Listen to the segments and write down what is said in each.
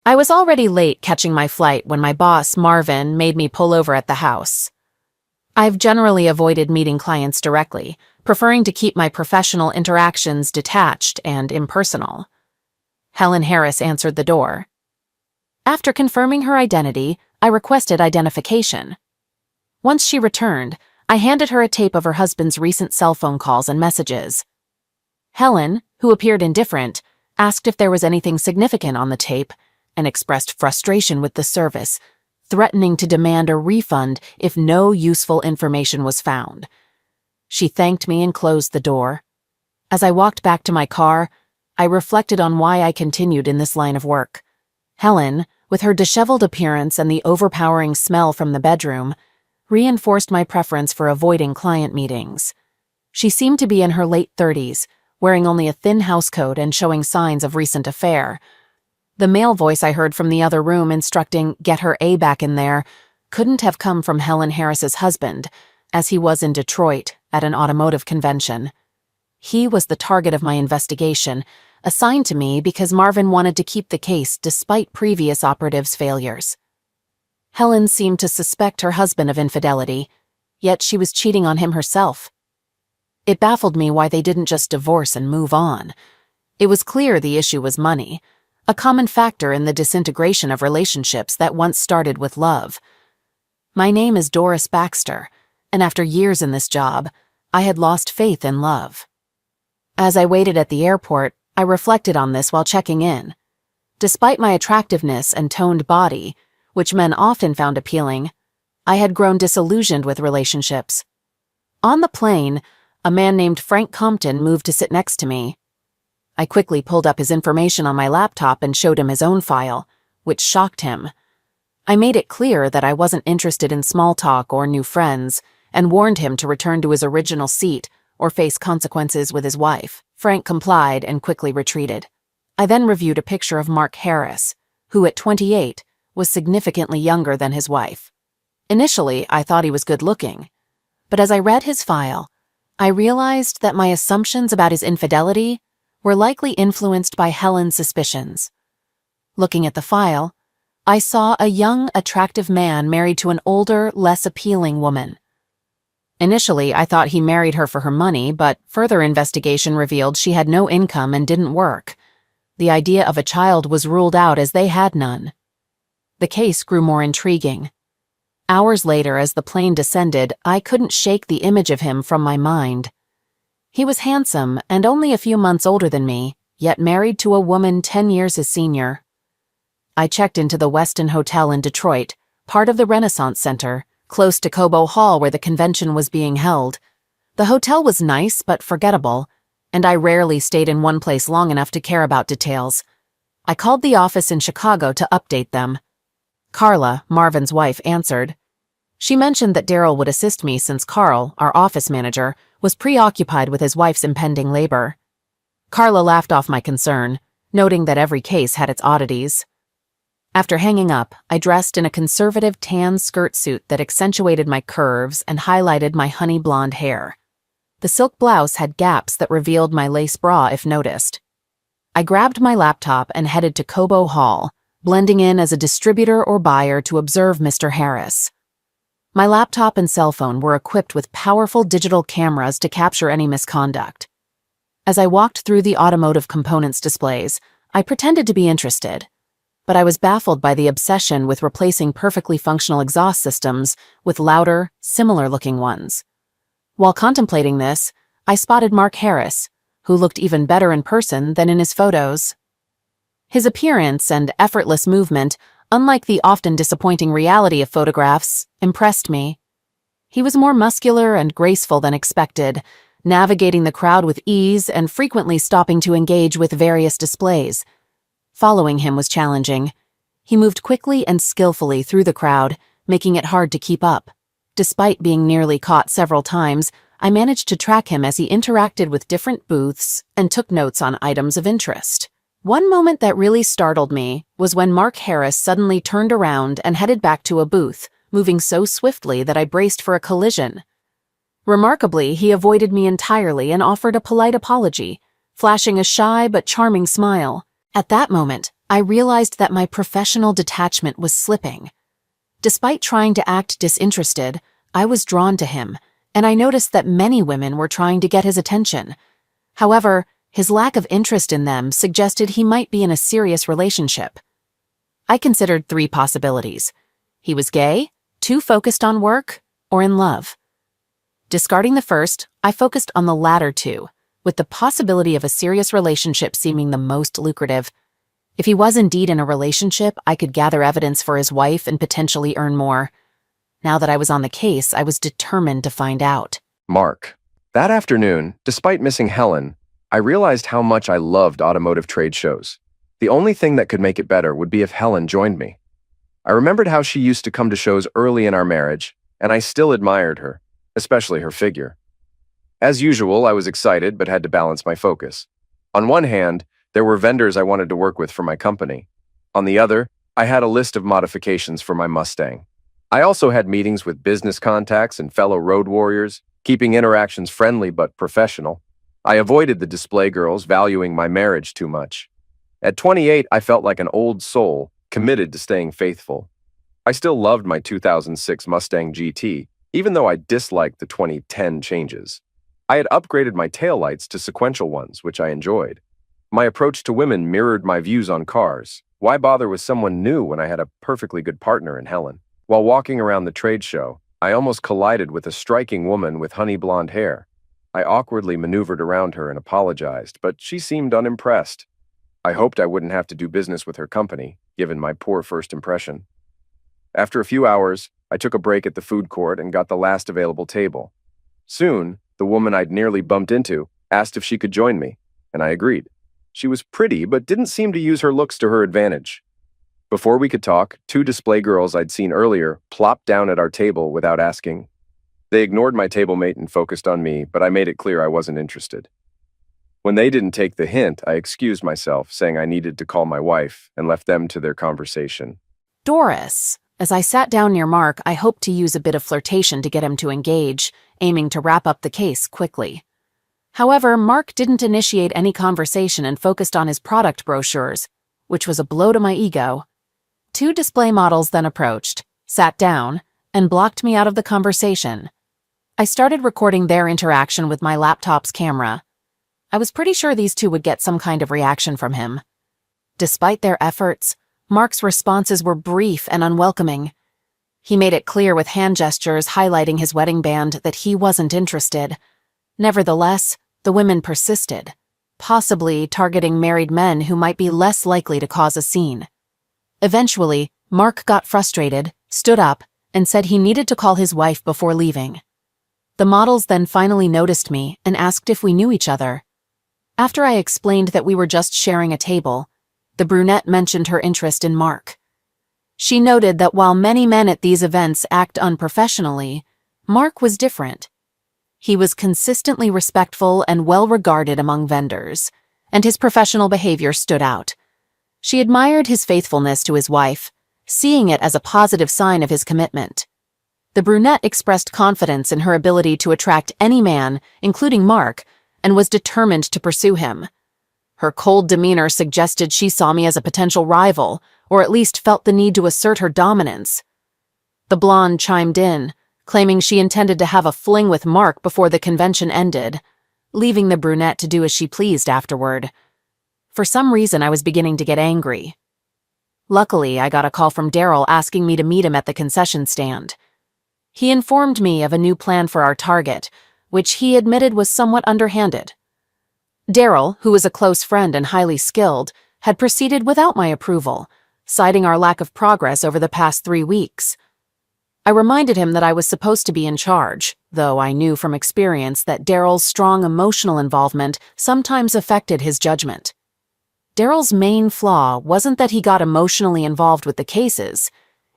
I was already late catching my flight when my boss, Marvin, made me pull over at the house. I've generally avoided meeting clients directly, preferring to keep my professional interactions detached and impersonal. Helen Harris answered the door. After confirming her identity, I requested identification. Once she returned, I handed her a tape of her husband's recent cell phone calls and messages. Helen, who appeared indifferent, asked if there was anything significant on the tape and expressed frustration with the service, threatening to demand a refund if no useful information was found. She thanked me and closed the door. As I walked back to my car, I reflected on why I continued in this line of work. Helen, with her disheveled appearance and the overpowering smell from the bedroom, reinforced my preference for avoiding client meetings. She seemed to be in her late 30s, wearing only a thin housecoat and showing signs of recent affair. The male voice I heard from the other room instructing "get her A back in there" couldn't have come from Helen Harris's husband, as he was in Detroit at an automotive convention. He was the target of my investigation, assigned to me because Marvin wanted to keep the case despite previous operatives' failures. Helen seemed to suspect her husband of infidelity, yet she was cheating on him herself. It baffled me why they didn't just divorce and move on. It was clear the issue was money, a common factor in the disintegration of relationships that once started with love. My name is Doris Baxter, and after years in this job, I had lost faith in love. As I waited at the airport, I reflected on this while checking in. Despite my attractiveness and toned body, which men often found appealing, I had grown disillusioned with relationships. On the plane, a man named Frank Compton moved to sit next to me. I quickly pulled up his information on my laptop and showed him his own file, which shocked him. I made it clear that I wasn't interested in small talk or new friends, and warned him to return to his original seat or face consequences with his wife. Frank complied and quickly retreated. I then reviewed a picture of Mark Harris, who at 28 was significantly younger than his wife. Initially, I thought he was good-looking, but as I read his file, I realized that my assumptions about his infidelity were likely influenced by Helen's suspicions. Looking at the file, I saw a young, attractive man married to an older, less appealing woman. Initially, I thought he married her for her money, but further investigation revealed she had no income and didn't work. The idea of a child was ruled out as they had none. The case grew more intriguing. Hours later, as the plane descended, I couldn't shake the image of him from my mind. He was handsome and only a few months older than me, yet married to a woman 10 years his senior. I checked into the Westin Hotel in Detroit, part of the Renaissance Center, close to Cobo Hall where the convention was being held. The hotel was nice but forgettable, and I rarely stayed in one place long enough to care about details. I called the office in Chicago to update them. Carla, Marvin's wife, answered. She mentioned that Daryl would assist me since Carl, our office manager, was preoccupied with his wife's impending labor. Carla laughed off my concern, noting that every case had its oddities. After hanging up, I dressed in a conservative tan skirt suit that accentuated my curves and highlighted my honey blonde hair. The silk blouse had gaps that revealed my lace bra if noticed. I grabbed my laptop and headed to Cobo Hall, blending in as a distributor or buyer to observe Mr. Harris. My laptop and cell phone were equipped with powerful digital cameras to capture any misconduct. As I walked through the automotive components displays, I pretended to be interested, but I was baffled by the obsession with replacing perfectly functional exhaust systems with louder, similar-looking ones. While contemplating this, I spotted Mark Harris, who looked even better in person than in his photos. His appearance and effortless movement, unlike the often disappointing reality of photographs, impressed me. He was more muscular and graceful than expected, navigating the crowd with ease and frequently stopping to engage with various displays. Following him was challenging. He moved quickly and skillfully through the crowd, making it hard to keep up. Despite being nearly caught several times, I managed to track him as he interacted with different booths and took notes on items of interest. One moment that really startled me was when Mark Harris suddenly turned around and headed back to a booth, moving so swiftly that I braced for a collision. Remarkably, he avoided me entirely and offered a polite apology, flashing a shy but charming smile. At that moment, I realized that my professional detachment was slipping. Despite trying to act disinterested, I was drawn to him, and I noticed that many women were trying to get his attention. However, his lack of interest in them suggested he might be in a serious relationship. I considered 3 possibilities. He was gay, too focused on work, or in love. Discarding the first, I focused on the latter 2, with the possibility of a serious relationship seeming the most lucrative. If he was indeed in a relationship, I could gather evidence for his wife and potentially earn more. Now that I was on the case, I was determined to find out. Mark. That afternoon, despite missing Helen, I realized how much I loved automotive trade shows. The only thing that could make it better would be if Helen joined me. I remembered how she used to come to shows early in our marriage, and I still admired her, especially her figure. As usual, I was excited but had to balance my focus. On one hand, there were vendors I wanted to work with for my company. On the other, I had a list of modifications for my Mustang. I also had meetings with business contacts and fellow road warriors, keeping interactions friendly but professional. I avoided the display girls, valuing my marriage too much. At 28, I felt like an old soul, committed to staying faithful. I still loved my 2006 Mustang GT, even though I disliked the 2010 changes. I had upgraded my taillights to sequential ones, which I enjoyed. My approach to women mirrored my views on cars. Why bother with someone new when I had a perfectly good partner in Helen? While walking around the trade show, I almost collided with a striking woman with honey blonde hair. I awkwardly maneuvered around her and apologized, but she seemed unimpressed. I hoped I wouldn't have to do business with her company, given my poor first impression. After a few hours, I took a break at the food court and got the last available table. Soon, the woman I'd nearly bumped into asked if she could join me, and I agreed. She was pretty, but didn't seem to use her looks to her advantage. Before we could talk, 2 display girls I'd seen earlier plopped down at our table without asking. They ignored my table mate and focused on me, but I made it clear I wasn't interested. When they didn't take the hint, I excused myself, saying I needed to call my wife, and left them to their conversation. Doris. As I sat down near Mark, I hoped to use a bit of flirtation to get him to engage, aiming to wrap up the case quickly. However, Mark didn't initiate any conversation and focused on his product brochures, which was a blow to my ego. 2 display models then approached, sat down, and blocked me out of the conversation. I started recording their interaction with my laptop's camera. I was pretty sure these 2 would get some kind of reaction from him. Despite their efforts, Mark's responses were brief and unwelcoming. He made it clear with hand gestures highlighting his wedding band that he wasn't interested. Nevertheless, the women persisted, possibly targeting married men who might be less likely to cause a scene. Eventually, Mark got frustrated, stood up, and said he needed to call his wife before leaving. The models then finally noticed me and asked if we knew each other. After I explained that we were just sharing a table, the brunette mentioned her interest in Mark. She noted that while many men at these events act unprofessionally, Mark was different. He was consistently respectful and well-regarded among vendors, and his professional behavior stood out. She admired his faithfulness to his wife, seeing it as a positive sign of his commitment. The brunette expressed confidence in her ability to attract any man, including Mark, and was determined to pursue him. Her cold demeanor suggested she saw me as a potential rival, or at least felt the need to assert her dominance. The blonde chimed in, claiming she intended to have a fling with Mark before the convention ended, leaving the brunette to do as she pleased afterward. For some reason, I was beginning to get angry. Luckily, I got a call from Daryl asking me to meet him at the concession stand. He informed me of a new plan for our target, which he admitted was somewhat underhanded. Daryl, who was a close friend and highly skilled, had proceeded without my approval, citing our lack of progress over the past 3 weeks. I reminded him that I was supposed to be in charge, though I knew from experience that Daryl's strong emotional involvement sometimes affected his judgment. Daryl's main flaw wasn't that he got emotionally involved with the cases.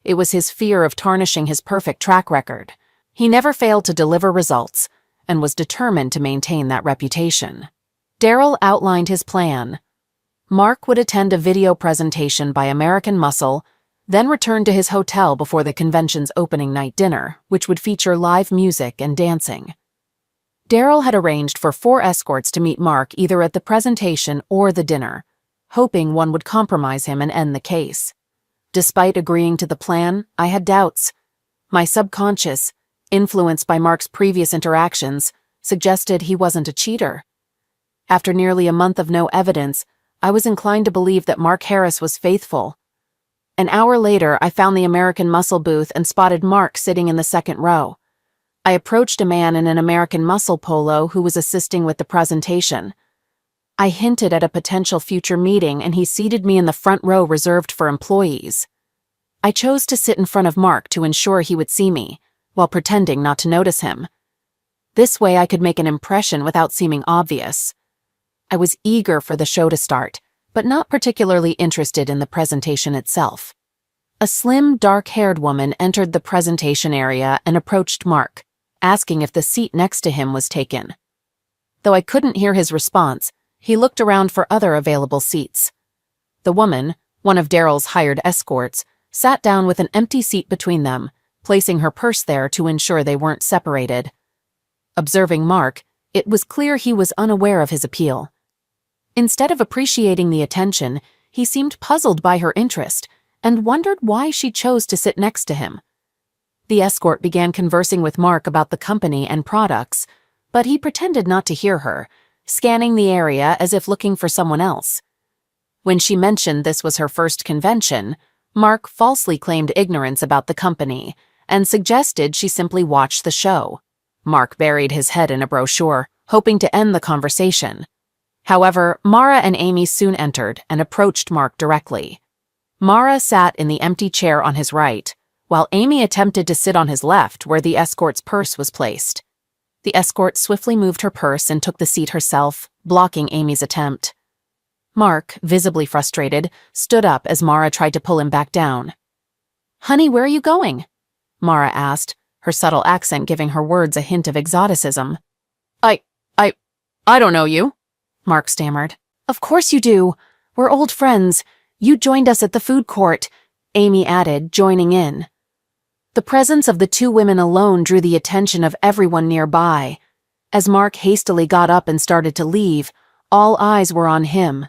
It was his fear of tarnishing his perfect track record. He never failed to deliver results and was determined to maintain that reputation. Daryl outlined his plan. Mark would attend a video presentation by American Muscle, then return to his hotel before the convention's opening night dinner, which would feature live music and dancing. Daryl had arranged for 4 escorts to meet Mark either at the presentation or the dinner, hoping one would compromise him and end the case. Despite agreeing to the plan, I had doubts. My subconscious, influenced by Mark's previous interactions, suggested he wasn't a cheater. After nearly a month of no evidence, I was inclined to believe that Mark Harris was faithful. An hour later, I found the American Muscle booth and spotted Mark sitting in the second row. I approached a man in an American Muscle polo who was assisting with the presentation. I hinted at a potential future meeting and he seated me in the front row reserved for employees. I chose to sit in front of Mark to ensure he would see me, while pretending not to notice him. This way I could make an impression without seeming obvious. I was eager for the show to start, but not particularly interested in the presentation itself. A slim, dark-haired woman entered the presentation area and approached Mark, asking if the seat next to him was taken. Though I couldn't hear his response, he looked around for other available seats. The woman, one of Daryl's hired escorts, sat down with an empty seat between them, placing her purse there to ensure they weren't separated. Observing Mark, it was clear he was unaware of his appeal. Instead of appreciating the attention, he seemed puzzled by her interest and wondered why she chose to sit next to him. The escort began conversing with Mark about the company and products, but he pretended not to hear her, scanning the area as if looking for someone else. When she mentioned this was her first convention, Mark falsely claimed ignorance about the company and suggested she simply watch the show. Mark buried his head in a brochure, hoping to end the conversation. However, Mara and Amy soon entered and approached Mark directly. Mara sat in the empty chair on his right, while Amy attempted to sit on his left where the escort's purse was placed. The escort swiftly moved her purse and took the seat herself, blocking Amy's attempt. Mark, visibly frustrated, stood up as Mara tried to pull him back down. "Honey, where are you going?" Mara asked, her subtle accent giving her words a hint of exoticism. I don't know you," Mark stammered. "Of course you do. We're old friends. You joined us at the food court," Amy added, joining in. The presence of the two women alone drew the attention of everyone nearby. As Mark hastily got up and started to leave, all eyes were on him.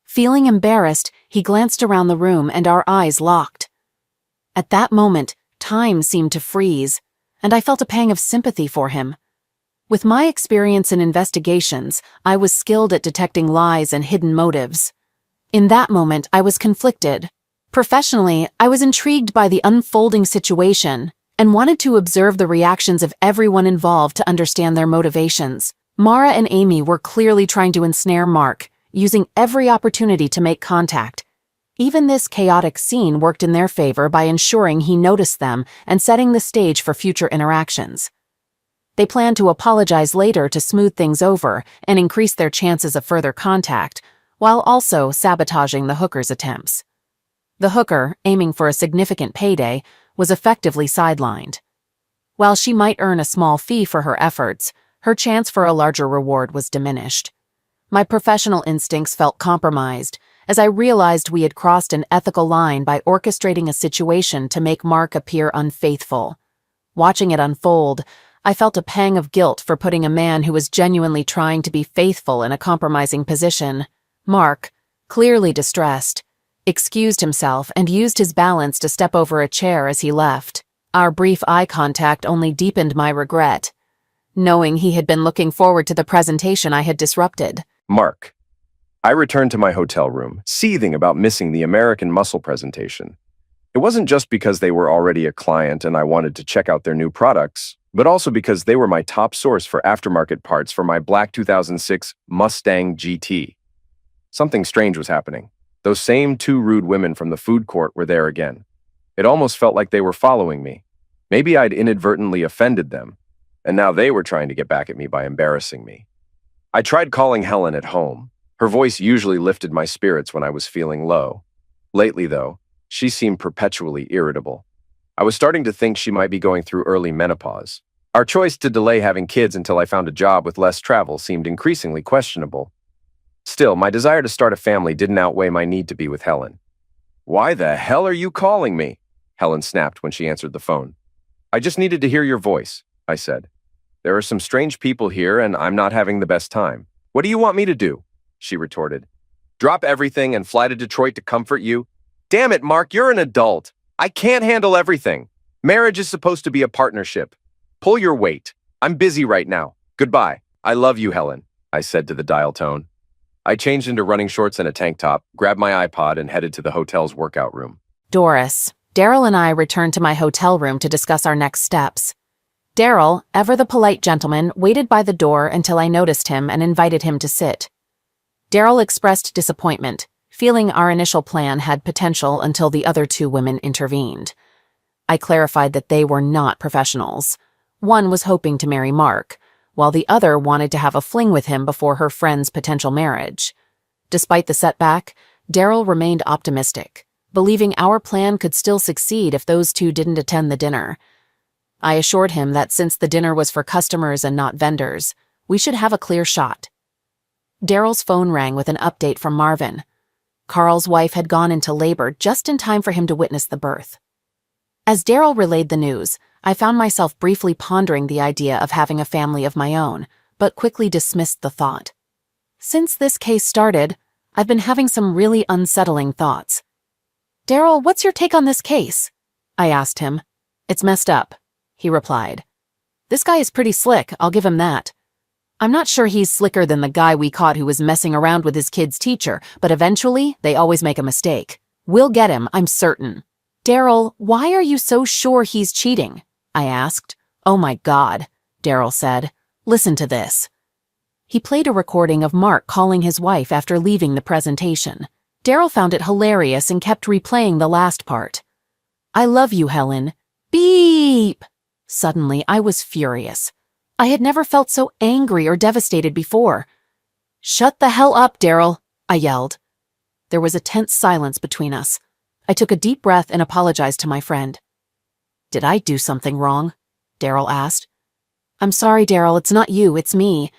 Feeling embarrassed, he glanced around the room and our eyes locked. At that moment, time seemed to freeze, and I felt a pang of sympathy for him. With my experience in investigations, I was skilled at detecting lies and hidden motives. In that moment, I was conflicted. Professionally, I was intrigued by the unfolding situation and wanted to observe the reactions of everyone involved to understand their motivations. Mara and Amy were clearly trying to ensnare Mark, using every opportunity to make contact. Even this chaotic scene worked in their favor by ensuring he noticed them and setting the stage for future interactions. They planned to apologize later to smooth things over and increase their chances of further contact, while also sabotaging the hooker's attempts. The hooker, aiming for a significant payday, was effectively sidelined. While she might earn a small fee for her efforts, her chance for a larger reward was diminished. My professional instincts felt compromised as I realized we had crossed an ethical line by orchestrating a situation to make Mark appear unfaithful. Watching it unfold, I felt a pang of guilt for putting a man who was genuinely trying to be faithful in a compromising position. Mark, clearly distressed, excused himself and used his balance to step over a chair as he left. Our brief eye contact only deepened my regret, knowing he had been looking forward to the presentation I had disrupted. Mark. I returned to my hotel room, seething about missing the American Muscle presentation. It wasn't just because they were already a client and I wanted to check out their new products, but also because they were my top source for aftermarket parts for my black 2006 Mustang GT. Something strange was happening. Those same two rude women from the food court were there again. It almost felt like they were following me. Maybe I'd inadvertently offended them, and now they were trying to get back at me by embarrassing me. I tried calling Helen at home. Her voice usually lifted my spirits when I was feeling low. Lately, though, she seemed perpetually irritable. I was starting to think she might be going through early menopause. Our choice to delay having kids until I found a job with less travel seemed increasingly questionable. Still, my desire to start a family didn't outweigh my need to be with Helen. "Why the hell are you calling me?" Helen snapped when she answered the phone. "I just needed to hear your voice," I said. "There are some strange people here and I'm not having the best time." "What do you want me to do?" she retorted. Drop everything and fly to Detroit to comfort you? Damn it, Mark, you're an adult. I can't handle everything. Marriage is supposed to be a partnership. Pull your weight. I'm busy right now. Goodbye. I love you, Helen, I said to the dial tone. I changed into running shorts and a tank top, grabbed my iPod, and headed to the hotel's workout room. Doris, Daryl and I returned to my hotel room to discuss our next steps. Daryl, ever the polite gentleman, waited by the door until I noticed him and invited him to sit. Daryl expressed disappointment, feeling our initial plan had potential until the other two women intervened. I clarified that they were not professionals. One was hoping to marry Mark, while the other wanted to have a fling with him before her friend's potential marriage. Despite the setback, Daryl remained optimistic, believing our plan could still succeed if those two didn't attend the dinner. I assured him that since the dinner was for customers and not vendors, we should have a clear shot. Daryl's phone rang with an update from Marvin. Carl's wife had gone into labor just in time for him to witness the birth. As Daryl relayed the news, I found myself briefly pondering the idea of having a family of my own, but quickly dismissed the thought. Since this case started, I've been having some really unsettling thoughts. "Daryl, what's your take on this case?" I asked him. "It's messed up," he replied. "This guy is pretty slick, I'll give him that. I'm not sure he's slicker than the guy we caught who was messing around with his kid's teacher, but eventually they always make a mistake. We'll get him, I'm certain." "Daryl, why are you so sure he's cheating?" I asked. "Oh my God," Daryl said. "Listen to this." He played a recording of Mark calling his wife after leaving the presentation. Daryl found it hilarious and kept replaying the last part. "I love you, Helen." Beep! Suddenly, I was furious. I had never felt so angry or devastated before. "Shut the hell up, Daryl," I yelled. There was a tense silence between us. I took a deep breath and apologized to my friend. "Did I do something wrong?" Daryl asked. "I'm sorry, Daryl, it's not you, it's me.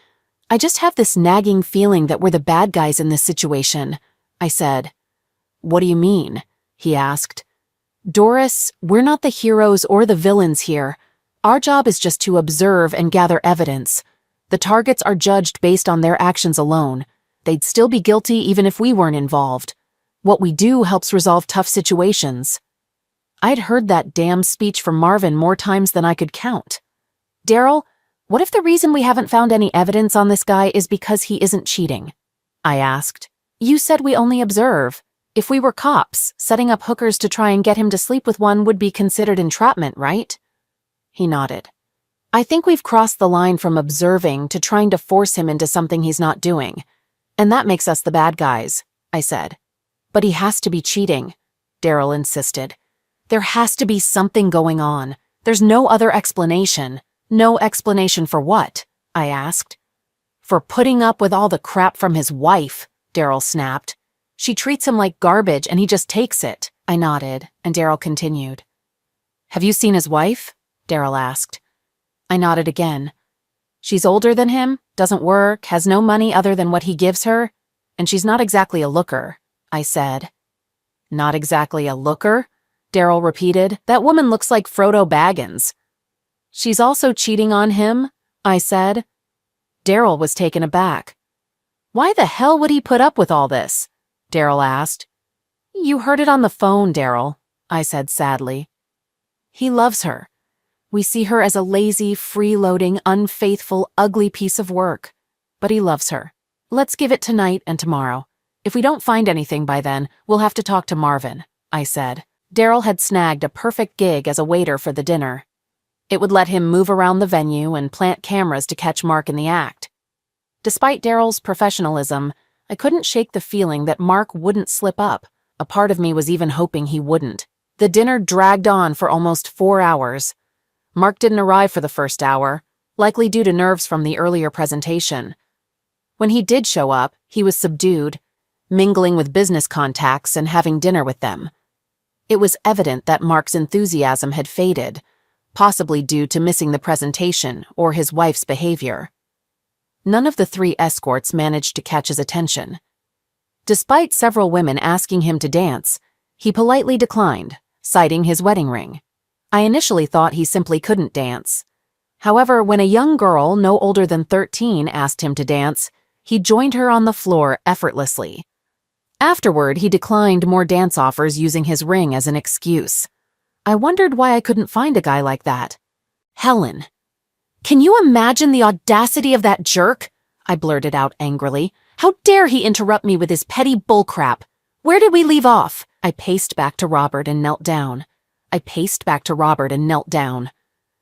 I just have this nagging feeling that we're the bad guys in this situation," I said. "What do you mean?" he asked. "Doris, we're not the heroes or the villains here. Our job is just to observe and gather evidence. The targets are judged based on their actions alone. They'd still be guilty even if we weren't involved. What we do helps resolve tough situations." I'd heard that damn speech from Marvin more times than I could count. "Daryl, what if the reason we haven't found any evidence on this guy is because he isn't cheating?" I asked. "You said we only observe. If we were cops, setting up hookers to try and get him to sleep with one would be considered entrapment, right?" He nodded. "I think we've crossed the line from observing to trying to force him into something he's not doing. And that makes us the bad guys," I said. "But he has to be cheating," Daryl insisted. "There has to be something going on. There's no other explanation." "No explanation for what?" I asked. "For putting up with all the crap from his wife," Daryl snapped. "She treats him like garbage and he just takes it." I nodded, and Daryl continued. "Have you seen his wife?" Daryl asked. I nodded again. "She's older than him, doesn't work, has no money other than what he gives her, and she's not exactly a looker," I said. "Not exactly a looker?" Daryl repeated. "That woman looks like Frodo Baggins." "She's also cheating on him," I said. Daryl was taken aback. "Why the hell would he put up with all this?" Daryl asked. "You heard it on the phone, Daryl," I said sadly. "He loves her. We see her as a lazy, freeloading, unfaithful, ugly piece of work. But he loves her. Let's give it tonight and tomorrow. If we don't find anything by then, we'll have to talk to Marvin," I said. Daryl had snagged a perfect gig as a waiter for the dinner. It would let him move around the venue and plant cameras to catch Mark in the act. Despite Daryl's professionalism, I couldn't shake the feeling that Mark wouldn't slip up. A part of me was even hoping he wouldn't. The dinner dragged on for almost 4 hours. Mark didn't arrive for the first hour, likely due to nerves from the earlier presentation. When he did show up, he was subdued, mingling with business contacts and having dinner with them. It was evident that Mark's enthusiasm had faded, possibly due to missing the presentation or his wife's behavior. None of the 3 escorts managed to catch his attention. Despite several women asking him to dance, he politely declined, citing his wedding ring. I initially thought he simply couldn't dance. However, when a young girl no older than 13 asked him to dance, he joined her on the floor effortlessly. Afterward, he declined more dance offers using his ring as an excuse. I wondered why I couldn't find a guy like that. Helen. Can you imagine the audacity of that jerk? I blurted out angrily. How dare he interrupt me with his petty bullcrap? Where did we leave off? I paced back to Robert and knelt down.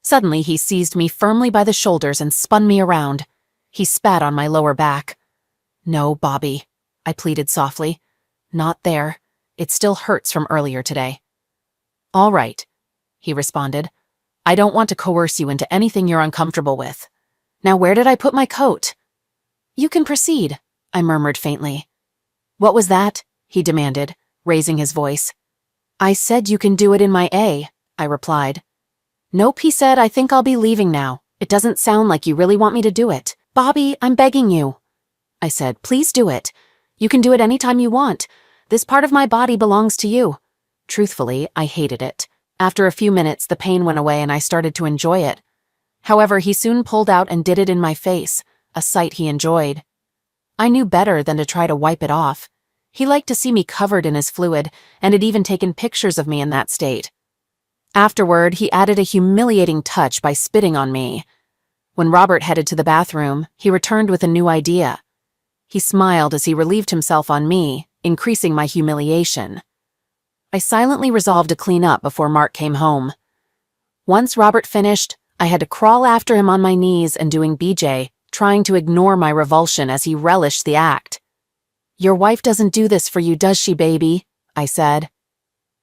Suddenly, he seized me firmly by the shoulders and spun me around. He spat on my lower back. No, Bobby, I pleaded softly. Not there. It still hurts from earlier today. All right, he responded. I don't want to coerce you into anything you're uncomfortable with. Now, where did I put my coat? You can proceed, I murmured faintly. What was that? He demanded, raising his voice. I said you can do it in my A, I replied. Nope, he said, I think I'll be leaving now. It doesn't sound like you really want me to do it. Bobby, I'm begging you. I said, please do it. You can do it anytime you want. This part of my body belongs to you. Truthfully, I hated it. After a few minutes, the pain went away and I started to enjoy it. However, he soon pulled out and did it in my face, a sight he enjoyed. I knew better than to try to wipe it off. He liked to see me covered in his fluid and had even taken pictures of me in that state. Afterward, he added a humiliating touch by spitting on me. When Robert headed to the bathroom, he returned with a new idea. He smiled as he relieved himself on me, increasing my humiliation. I silently resolved to clean up before Mark came home. Once Robert finished, I had to crawl after him on my knees and doing BJ, trying to ignore my revulsion as he relished the act. Your wife doesn't do this for you, does she, baby? I said.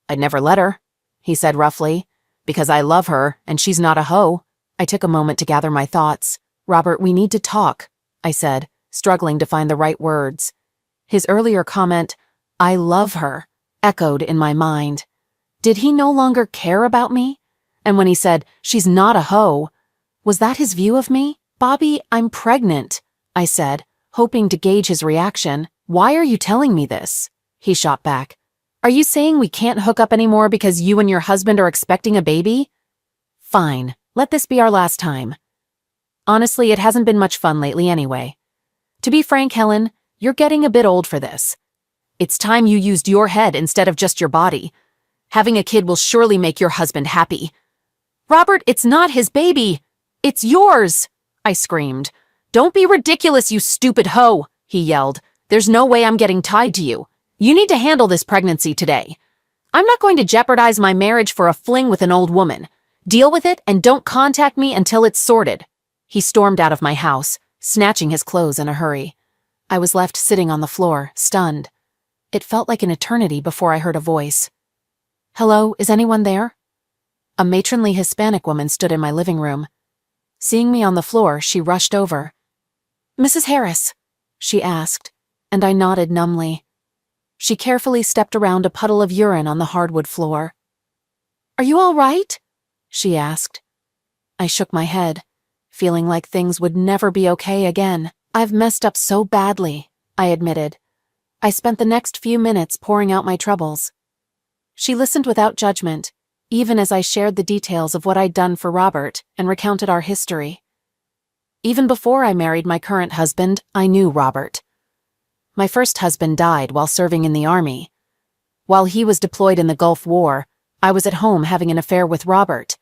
I'd never let her, he said roughly, because I love her and she's not a hoe. I took a moment to gather my thoughts. Robert, we need to talk, I said, struggling to find the right words. His earlier comment, I love her, echoed in my mind. Did he no longer care about me? And when he said, she's not a hoe, was that his view of me? Bobby, I'm pregnant, I said, hoping to gauge his reaction. Why are you telling me this? He shot back. Are you saying we can't hook up anymore because you and your husband are expecting a baby? Fine, let this be our last time. Honestly, it hasn't been much fun lately anyway. To be frank, Helen, you're getting a bit old for this. It's time you used your head instead of just your body. Having a kid will surely make your husband happy. Robert, it's not his baby. It's yours, I screamed. Don't be ridiculous, you stupid hoe, he yelled. There's no way I'm getting tied to you. You need to handle this pregnancy today. I'm not going to jeopardize my marriage for a fling with an old woman. Deal with it and don't contact me until it's sorted. He stormed out of my house, snatching his clothes in a hurry. I was left sitting on the floor, stunned. It felt like an eternity before I heard a voice. Hello, is anyone there? A matronly Hispanic woman stood in my living room. Seeing me on the floor, she rushed over. Mrs. Harris, she asked, and I nodded numbly. She carefully stepped around a puddle of urine on the hardwood floor. Are you all right? She asked. I shook my head, feeling like things would never be okay again. I've messed up so badly, I admitted. I spent the next few minutes pouring out my troubles. She listened without judgment, even as I shared the details of what I'd done for Robert and recounted our history. Even before I married my current husband, I knew Robert. My first husband died while serving in the army. While he was deployed in the Gulf War, I was at home having an affair with Robert.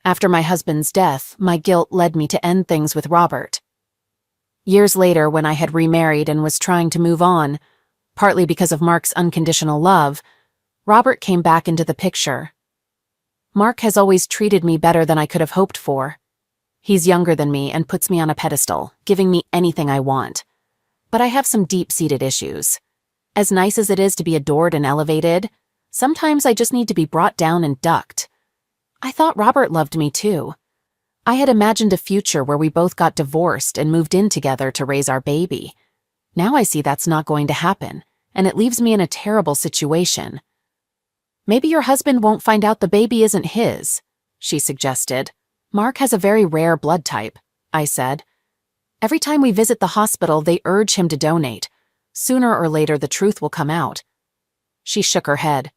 After my husband's death, my guilt led me to end things with Robert. Years later, when I had remarried and was trying to move on, partly because of Mark's unconditional love, Robert came back into the picture. Mark has always treated me better than I could have hoped for. He's younger than me and puts me on a pedestal, giving me anything I want. But I have some deep-seated issues. As nice as it is to be adored and elevated, sometimes I just need to be brought down and ducked. I thought Robert loved me too. I had imagined a future where we both got divorced and moved in together to raise our baby. Now I see that's not going to happen, and it leaves me in a terrible situation. Maybe your husband won't find out the baby isn't his, she suggested. Mark has a very rare blood type, I said. Every time we visit the hospital, they urge him to donate. Sooner or later, the truth will come out. She shook her head.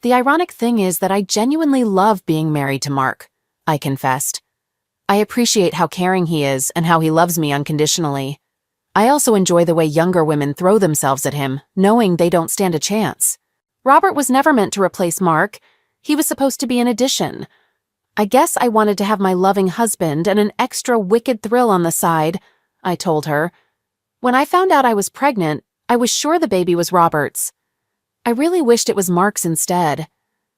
The ironic thing is that I genuinely love being married to Mark, I confessed. I appreciate how caring he is and how he loves me unconditionally. I also enjoy the way younger women throw themselves at him, knowing they don't stand a chance. Robert was never meant to replace Mark. He was supposed to be an addition. I guess I wanted to have my loving husband and an extra wicked thrill on the side, I told her. When I found out I was pregnant, I was sure the baby was Robert's. I really wished it was Mark's instead.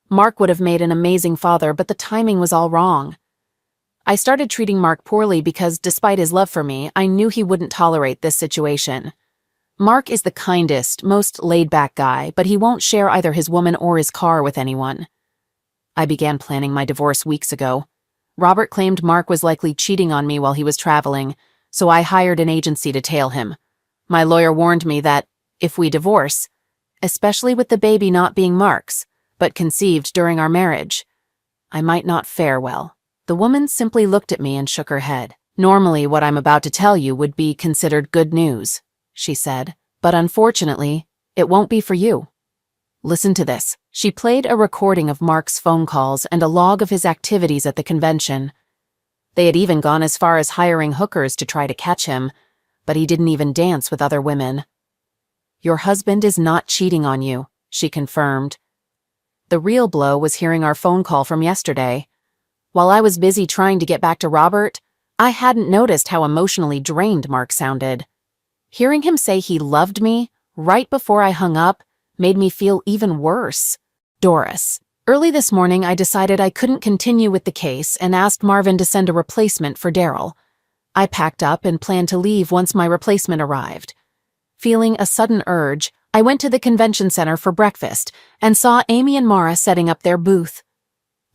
Mark would have made an amazing father, but the timing was all wrong. I started treating Mark poorly because, despite his love for me, I knew he wouldn't tolerate this situation. Mark is the kindest, most laid-back guy, but he won't share either his woman or his car with anyone. I began planning my divorce weeks ago. Robert claimed Mark was likely cheating on me while he was traveling, so I hired an agency to tail him. My lawyer warned me that, if we divorce, especially with the baby not being Mark's, but conceived during our marriage, I might not fare well. The woman simply looked at me and shook her head. Normally, what I'm about to tell you would be considered good news, she said, but unfortunately, it won't be for you. Listen to this. She played a recording of Mark's phone calls and a log of his activities at the convention. They had even gone as far as hiring hookers to try to catch him, but he didn't even dance with other women. Your husband is not cheating on you, she confirmed. The real blow was hearing our phone call from yesterday. While I was busy trying to get back to Robert, I hadn't noticed how emotionally drained Mark sounded. Hearing him say he loved me right before I hung up made me feel even worse. Doris. Early this morning, I decided I couldn't continue with the case and asked Marvin to send a replacement for Daryl. I packed up and planned to leave once my replacement arrived. Feeling a sudden urge, I went to the convention center for breakfast and saw Amy and Mara setting up their booth.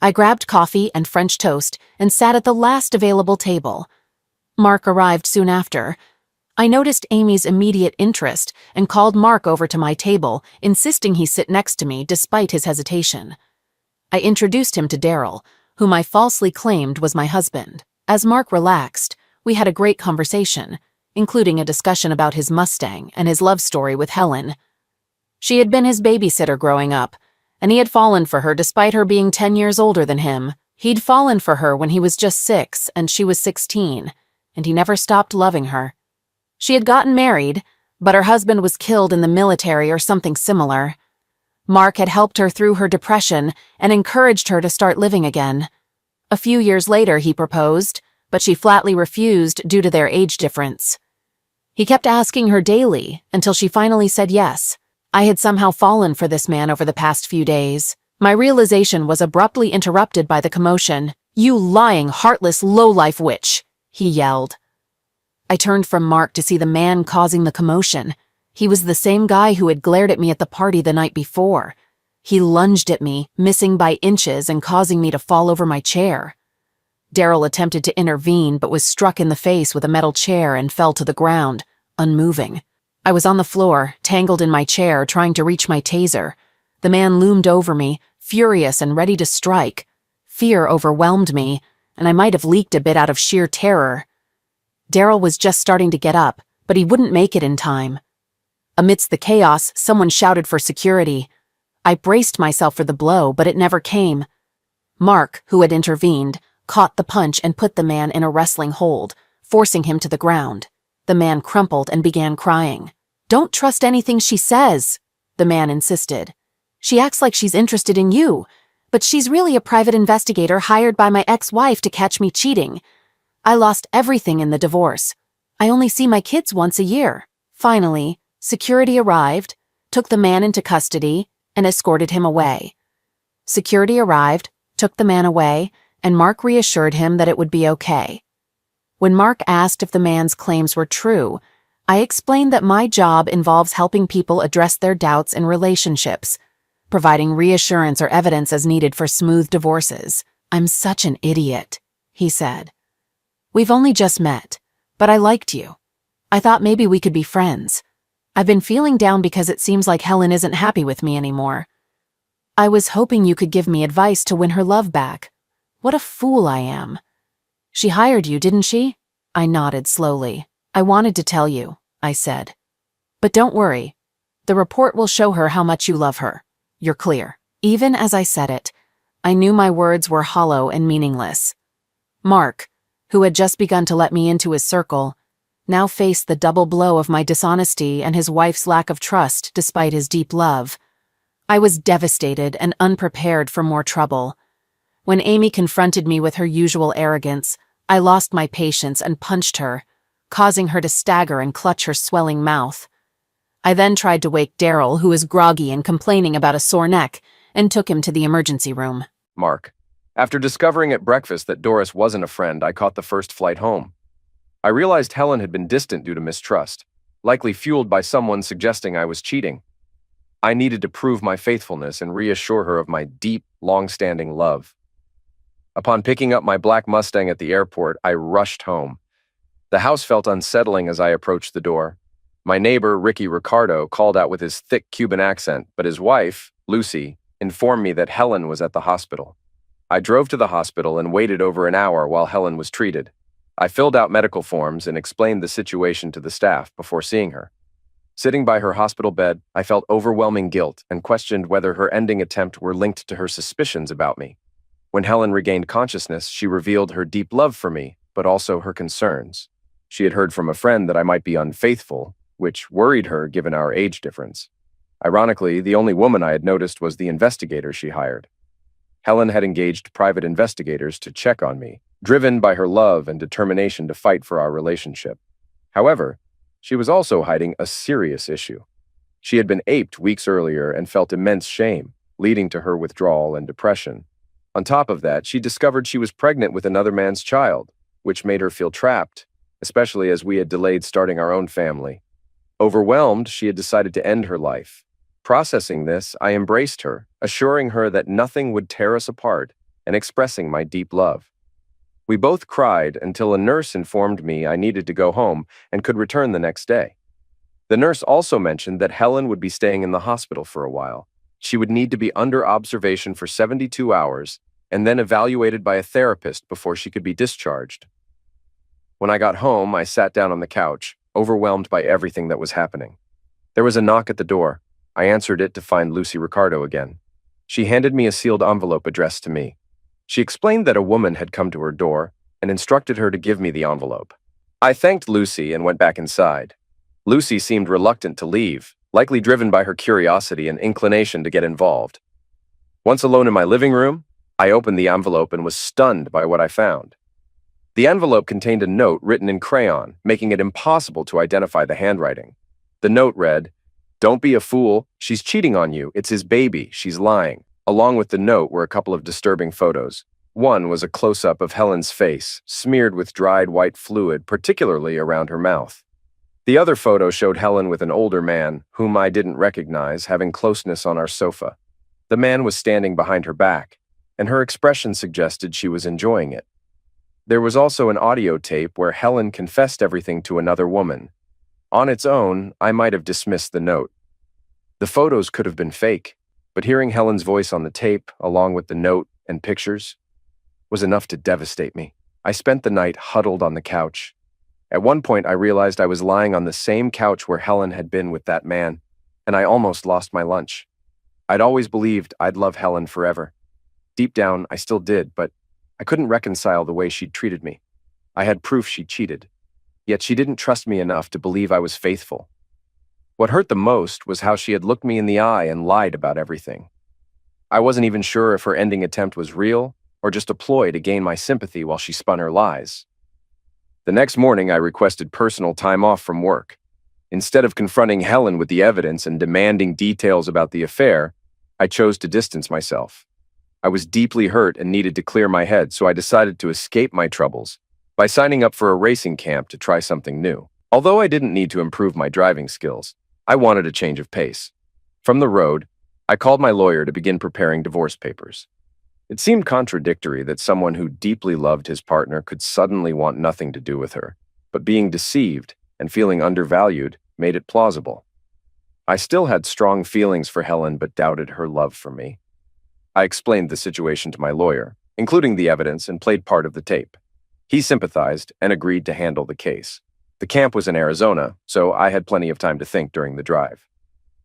I grabbed coffee and French toast and sat at the last available table. Mark arrived soon after. I noticed Amy's immediate interest and called Mark over to my table, insisting he sit next to me despite his hesitation. I introduced him to Daryl, whom I falsely claimed was my husband. As Mark relaxed, we had a great conversation, including a discussion about his Mustang and his love story with Helen. She had been his babysitter growing up, and he had fallen for her despite her being 10 years older than him. He'd fallen for her when he was just 6 and she was 16, and he never stopped loving her. She had gotten married, but her husband was killed in the military or something similar. Mark had helped her through her depression and encouraged her to start living again. A few years later, he proposed, but she flatly refused due to their age difference. He kept asking her daily until she finally said yes. I had somehow fallen for this man over the past few days. My realization was abruptly interrupted by the commotion. "You lying, heartless, low-life witch," he yelled. I turned from Mark to see the man causing the commotion. He was the same guy who had glared at me at the party the night before. He lunged at me, missing by inches and causing me to fall over my chair. Daryl attempted to intervene but was struck in the face with a metal chair and fell to the ground, unmoving. I was on the floor, tangled in my chair, trying to reach my taser. The man loomed over me, furious and ready to strike. Fear overwhelmed me, and I might have leaked a bit out of sheer terror. Daryl was just starting to get up, but he wouldn't make it in time. Amidst the chaos, someone shouted for security. I braced myself for the blow, but it never came. Mark, who had intervened, caught the punch and put the man in a wrestling hold, forcing him to the ground. The man crumpled and began crying. "Don't trust anything she says," the man insisted. "She acts like she's interested in you, but she's really a private investigator hired by my ex-wife to catch me cheating. I lost everything in the divorce. I only see my kids once a year." Finally, security arrived, took the man into custody, and escorted him away. Security arrived, took the man away, and Mark reassured him that it would be okay. When Mark asked if the man's claims were true, I explained that my job involves helping people address their doubts in relationships, providing reassurance or evidence as needed for smooth divorces. "I'm such an idiot," he said. "We've only just met, but I liked you. I thought maybe we could be friends. I've been feeling down because it seems like Helen isn't happy with me anymore. I was hoping you could give me advice to win her love back. What a fool I am." "She hired you, didn't she?" I nodded slowly. "I wanted to tell you," I said. "But don't worry. The report will show her how much you love her. You're clear." Even as I said it, I knew my words were hollow and meaningless. Mark, who had just begun to let me into his circle, now faced the double blow of my dishonesty and his wife's lack of trust despite his deep love. I was devastated and unprepared for more trouble. When Amy confronted me with her usual arrogance, I lost my patience and punched her, causing her to stagger and clutch her swelling mouth. I then tried to wake Daryl, who was groggy and complaining about a sore neck, and took him to the emergency room. Mark. After discovering at breakfast that Doris wasn't a friend, I caught the first flight home. I realized Helen had been distant due to mistrust, likely fueled by someone suggesting I was cheating. I needed to prove my faithfulness and reassure her of my deep, long-standing love. Upon picking up my black Mustang at the airport, I rushed home. The house felt unsettling as I approached the door. My neighbor, Ricky Ricardo, called out with his thick Cuban accent, but his wife, Lucy, informed me that Helen was at the hospital. I drove to the hospital and waited over an hour while Helen was treated. I filled out medical forms and explained the situation to the staff before seeing her. Sitting by her hospital bed, I felt overwhelming guilt and questioned whether her ending attempt were linked to her suspicions about me. When Helen regained consciousness, she revealed her deep love for me, but also her concerns. She had heard from a friend that I might be unfaithful, which worried her given our age difference. Ironically, the only woman I had noticed was the investigator she hired. Helen had engaged private investigators to check on me, driven by her love and determination to fight for our relationship. However, she was also hiding a serious issue. She had been aped weeks earlier and felt immense shame, leading to her withdrawal and depression. On top of that, she discovered she was pregnant with another man's child, which made her feel trapped, especially as we had delayed starting our own family. Overwhelmed, she had decided to end her life. Processing this, I embraced her, assuring her that nothing would tear us apart and expressing my deep love. We both cried until a nurse informed me I needed to go home and could return the next day. The nurse also mentioned that Helen would be staying in the hospital for a while. She would need to be under observation for 72 hours and then evaluated by a therapist before she could be discharged. When I got home, I sat down on the couch, overwhelmed by everything that was happening. There was a knock at the door. I answered it to find Lucy Ricardo again. She handed me a sealed envelope addressed to me. She explained that a woman had come to her door and instructed her to give me the envelope. I thanked Lucy and went back inside. Lucy seemed reluctant to leave, likely driven by her curiosity and inclination to get involved. Once alone in my living room, I opened the envelope and was stunned by what I found. The envelope contained a note written in crayon, making it impossible to identify the handwriting. The note read, "Don't be a fool, she's cheating on you, it's his baby, she's lying." Along with the note were a couple of disturbing photos. One was a close-up of Helen's face, smeared with dried white fluid, particularly around her mouth. The other photo showed Helen with an older man, whom I didn't recognize, having closeness on our sofa. The man was standing behind her back, and her expression suggested she was enjoying it. There was also an audio tape where Helen confessed everything to another woman. On its own, I might have dismissed the note. The photos could have been fake, but hearing Helen's voice on the tape, along with the note and pictures, was enough to devastate me. I spent the night huddled on the couch. At one point, I realized I was lying on the same couch where Helen had been with that man, and I almost lost my lunch. I'd always believed I'd love Helen forever. Deep down, I still did, but I couldn't reconcile the way she'd treated me. I had proof she cheated, yet she didn't trust me enough to believe I was faithful. What hurt the most was how she had looked me in the eye and lied about everything. I wasn't even sure if her ending attempt was real or just a ploy to gain my sympathy while she spun her lies. The next morning, I requested personal time off from work. Instead of confronting Helen with the evidence and demanding details about the affair, I chose to distance myself. I was deeply hurt and needed to clear my head, so I decided to escape my troubles by signing up for a racing camp to try something new. Although I didn't need to improve my driving skills, I wanted a change of pace. From the road, I called my lawyer to begin preparing divorce papers. It seemed contradictory that someone who deeply loved his partner could suddenly want nothing to do with her, but being deceived and feeling undervalued made it plausible. I still had strong feelings for Helen but doubted her love for me. I explained the situation to my lawyer, including the evidence, and played part of the tape. He sympathized and agreed to handle the case. The camp was in Arizona, so I had plenty of time to think during the drive.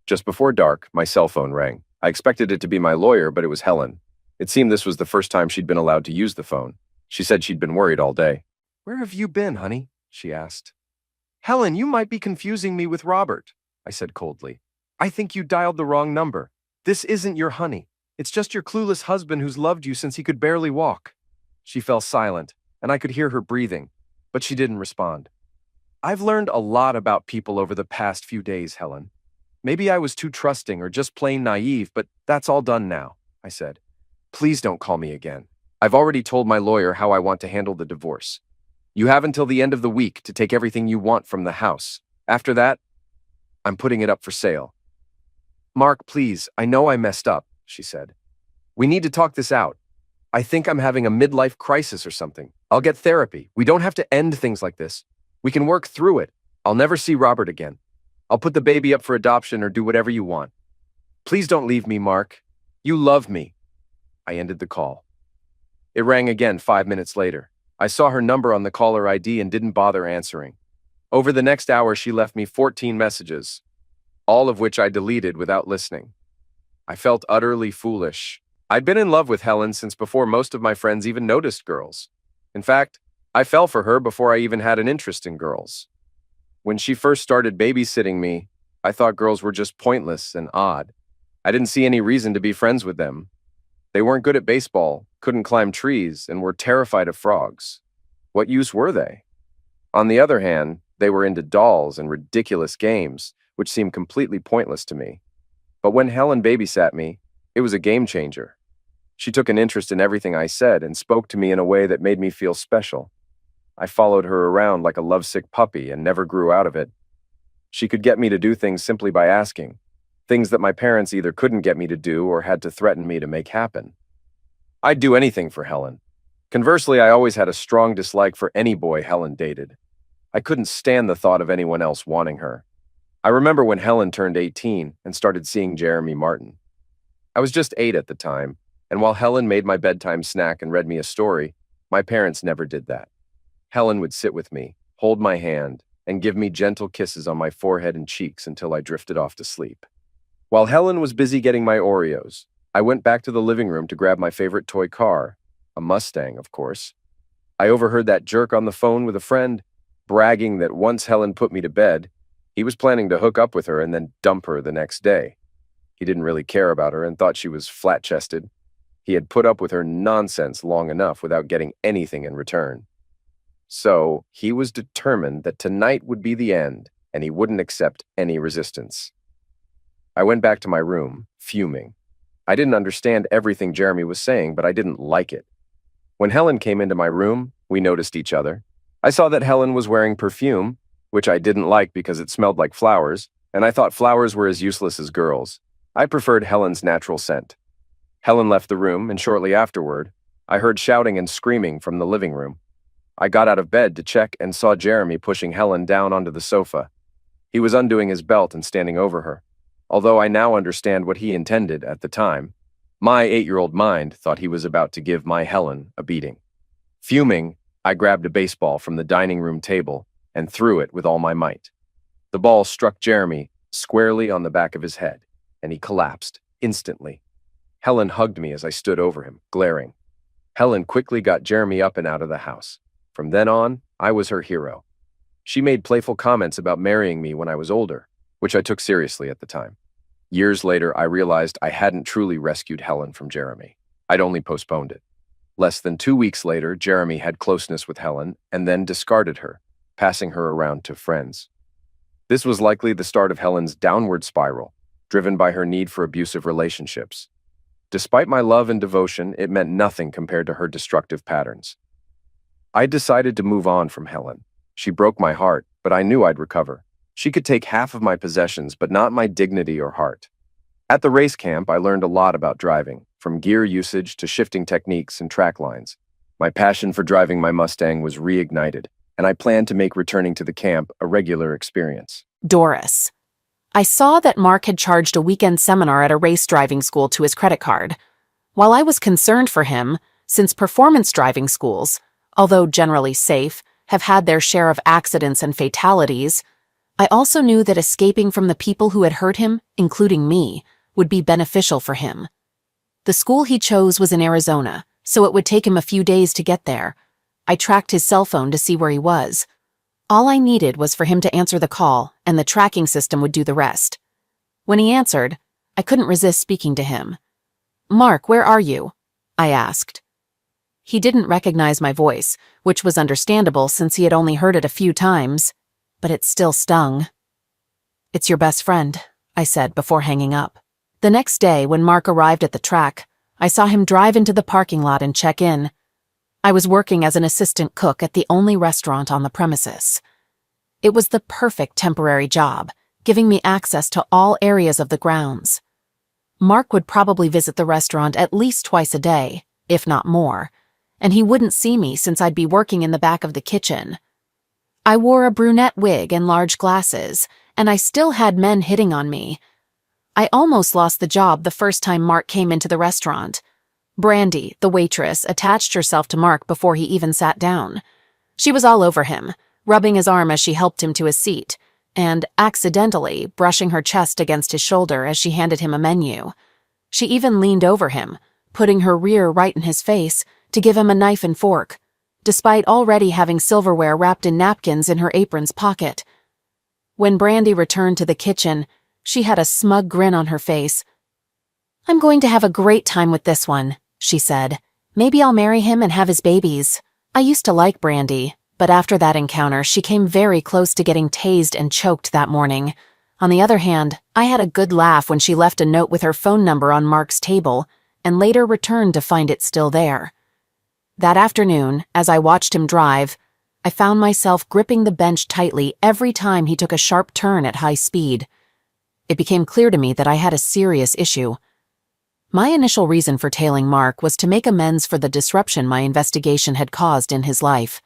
Just before dark, my cell phone rang. I expected it to be my lawyer, but it was Helen. It seemed this was the first time she'd been allowed to use the phone. She said she'd been worried all day. "Where have you been, honey?" she asked. Helen, you might be confusing me with Robert, I said coldly. I think you dialed the wrong number. This isn't your honey. It's just your clueless husband who's loved you since he could barely walk. She fell silent, and I could hear her breathing, but she didn't respond. I've learned a lot about people over the past few days, Helen. Maybe I was too trusting or just plain naive, but that's all done now, I said. Please don't call me again. I've already told my lawyer how I want to handle the divorce. You have until the end of the week to take everything you want from the house. After that, I'm putting it up for sale. Mark, please, I know I messed up, she said. We need to talk this out. I think I'm having a midlife crisis or something. I'll get therapy. We don't have to end things like this. We can work through it. I'll never see Robert again. I'll put the baby up for adoption or do whatever you want. Please don't leave me, Mark. You love me. I ended the call. It rang again 5 minutes later. I saw her number on the caller ID and didn't bother answering. Over the next hour, she left me 14 messages, all of which I deleted without listening. I felt utterly foolish. I'd been in love with Helen since before most of my friends even noticed girls. In fact, I fell for her before I even had an interest in girls. When she first started babysitting me, I thought girls were just pointless and odd. I didn't see any reason to be friends with them. They weren't good at baseball, couldn't climb trees, and were terrified of frogs. What use were they? On the other hand, they were into dolls and ridiculous games, which seemed completely pointless to me. But when Helen babysat me, it was a game changer. She took an interest in everything I said and spoke to me in a way that made me feel special. I followed her around like a lovesick puppy and never grew out of it. She could get me to do things simply by asking, things that my parents either couldn't get me to do or had to threaten me to make happen. I'd do anything for Helen. Conversely, I always had a strong dislike for any boy Helen dated. I couldn't stand the thought of anyone else wanting her. I remember when Helen turned 18 and started seeing Jeremy Martin. I was just 8 at the time, and while Helen made my bedtime snack and read me a story, my parents never did that. Helen would sit with me, hold my hand, and give me gentle kisses on my forehead and cheeks until I drifted off to sleep. While Helen was busy getting my Oreos, I went back to the living room to grab my favorite toy car, a Mustang, of course. I overheard that jerk on the phone with a friend, bragging that once Helen put me to bed, he was planning to hook up with her and then dump her the next day. He didn't really care about her and thought she was flat-chested. He had put up with her nonsense long enough without getting anything in return. So, he was determined that tonight would be the end, and he wouldn't accept any resistance. I went back to my room, fuming. I didn't understand everything Jeremy was saying, but I didn't like it. When Helen came into my room, we noticed each other. I saw that Helen was wearing perfume, which I didn't like because it smelled like flowers, and I thought flowers were as useless as girls. I preferred Helen's natural scent. Helen left the room, and shortly afterward, I heard shouting and screaming from the living room. I got out of bed to check and saw Jeremy pushing Helen down onto the sofa. He was undoing his belt and standing over her. Although I now understand what he intended at the time, my 8-year-old mind thought he was about to give my Helen a beating. Fuming, I grabbed a baseball from the dining room table and threw it with all my might. The ball struck Jeremy squarely on the back of his head, and he collapsed instantly. Helen hugged me as I stood over him, glaring. Helen quickly got Jeremy up and out of the house. From then on, I was her hero. She made playful comments about marrying me when I was older, which I took seriously at the time. Years later, I realized I hadn't truly rescued Helen from Jeremy. I'd only postponed it. Less than 2 weeks later, Jeremy had closeness with Helen and then discarded her, passing her around to friends. This was likely the start of Helen's downward spiral, driven by her need for abusive relationships. Despite my love and devotion, it meant nothing compared to her destructive patterns. I decided to move on from Helen. She broke my heart, but I knew I'd recover. She could take half of my possessions, but not my dignity or heart. At the race camp, I learned a lot about driving, from gear usage to shifting techniques and track lines. My passion for driving my Mustang was reignited, and I planned to make returning to the camp a regular experience. Doris. I saw that Mark had charged a weekend seminar at a race driving school to his credit card. While I was concerned for him, since performance driving schools, although generally safe, have had their share of accidents and fatalities, I also knew that escaping from the people who had hurt him, including me, would be beneficial for him. The school he chose was in Arizona, so it would take him a few days to get there. I tracked his cell phone to see where he was. All I needed was for him to answer the call, and the tracking system would do the rest. When he answered, I couldn't resist speaking to him. "Mark, where are you?" I asked. He didn't recognize my voice, which was understandable since he had only heard it a few times, but it still stung. "It's your best friend," I said before hanging up. The next day, when Mark arrived at the track, I saw him drive into the parking lot and check in. I was working as an assistant cook at the only restaurant on the premises. It was the perfect temporary job, giving me access to all areas of the grounds. Mark would probably visit the restaurant at least twice a day, if not more, and he wouldn't see me since I'd be working in the back of the kitchen. I wore a brunette wig and large glasses, and I still had men hitting on me. I almost lost the job the first time Mark came into the restaurant. Brandy, the waitress, attached herself to Mark before he even sat down. She was all over him, rubbing his arm as she helped him to his seat, and, accidentally, brushing her chest against his shoulder as she handed him a menu. She even leaned over him, putting her rear right in his face, to give him a knife and fork, despite already having silverware wrapped in napkins in her apron's pocket. When Brandy returned to the kitchen, she had a smug grin on her face. "I'm going to have a great time with this one," she said. "Maybe I'll marry him and have his babies." I used to like Brandy, but after that encounter, she came very close to getting tased and choked that morning. On the other hand, I had a good laugh when she left a note with her phone number on Mark's table, and later returned to find it still there. That afternoon, as I watched him drive, I found myself gripping the bench tightly every time he took a sharp turn at high speed. It became clear to me that I had a serious issue. My initial reason for tailing Mark was to make amends for the disruption my investigation had caused in his life.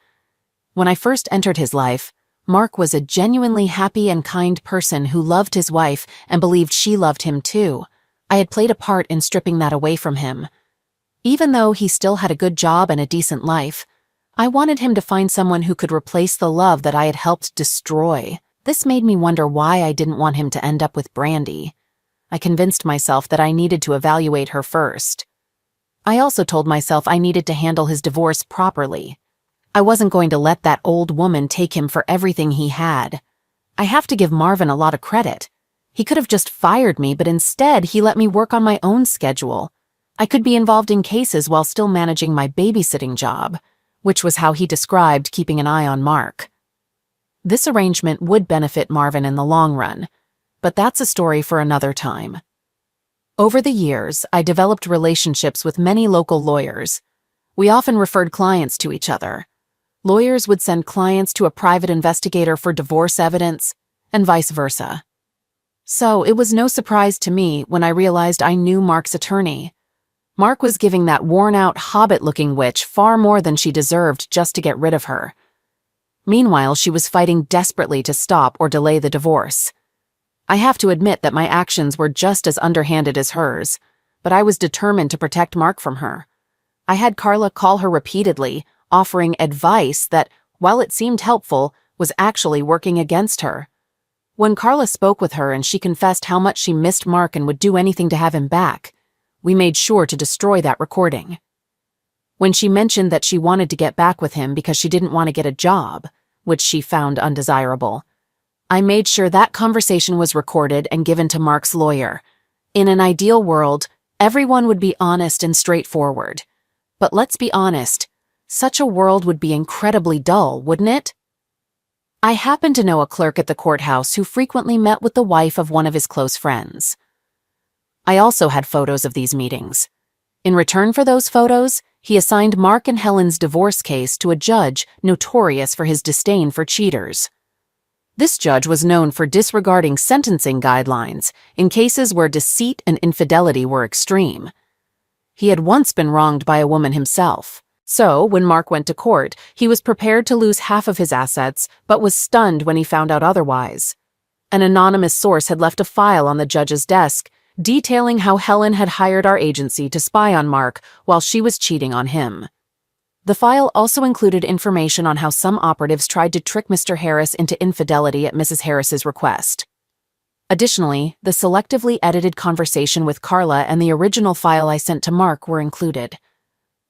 When I first entered his life, Mark was a genuinely happy and kind person who loved his wife and believed she loved him too. I had played a part in stripping that away from him. Even though he still had a good job and a decent life, I wanted him to find someone who could replace the love that I had helped destroy. This made me wonder why I didn't want him to end up with Brandy. I convinced myself that I needed to evaluate her first. I also told myself I needed to handle his divorce properly. I wasn't going to let that old woman take him for everything he had. I have to give Marvin a lot of credit. He could have just fired me, but instead he let me work on my own schedule. I could be involved in cases while still managing my babysitting job, which was how he described keeping an eye on Mark. This arrangement would benefit Marvin in the long run, but that's a story for another time. Over the years, I developed relationships with many local lawyers. We often referred clients to each other. Lawyers would send clients to a private investigator for divorce evidence, and vice versa. So it was no surprise to me when I realized I knew Mark's attorney. Mark was giving that worn-out, hobbit-looking witch far more than she deserved just to get rid of her. Meanwhile, she was fighting desperately to stop or delay the divorce. I have to admit that my actions were just as underhanded as hers, but I was determined to protect Mark from her. I had Carla call her repeatedly, offering advice that, while it seemed helpful, was actually working against her. When Carla spoke with her and she confessed how much she missed Mark and would do anything to have him back, we made sure to destroy that recording. When she mentioned that she wanted to get back with him because she didn't want to get a job, which she found undesirable, I made sure that conversation was recorded and given to Mark's lawyer. In an ideal world, everyone would be honest and straightforward. But let's be honest, such a world would be incredibly dull, wouldn't it? I happened to know a clerk at the courthouse who frequently met with the wife of one of his close friends. I also had photos of these meetings. In return for those photos, he assigned Mark and Helen's divorce case to a judge notorious for his disdain for cheaters. This judge was known for disregarding sentencing guidelines in cases where deceit and infidelity were extreme. He had once been wronged by a woman himself. So, when Mark went to court, he was prepared to lose half of his assets, but was stunned when he found out otherwise. An anonymous source had left a file on the judge's desk detailing how Helen had hired our agency to spy on Mark while she was cheating on him. The file also included information on how some operatives tried to trick Mr. Harris into infidelity at Mrs. Harris's request. Additionally, the selectively edited conversation with Carla and the original file I sent to Mark were included.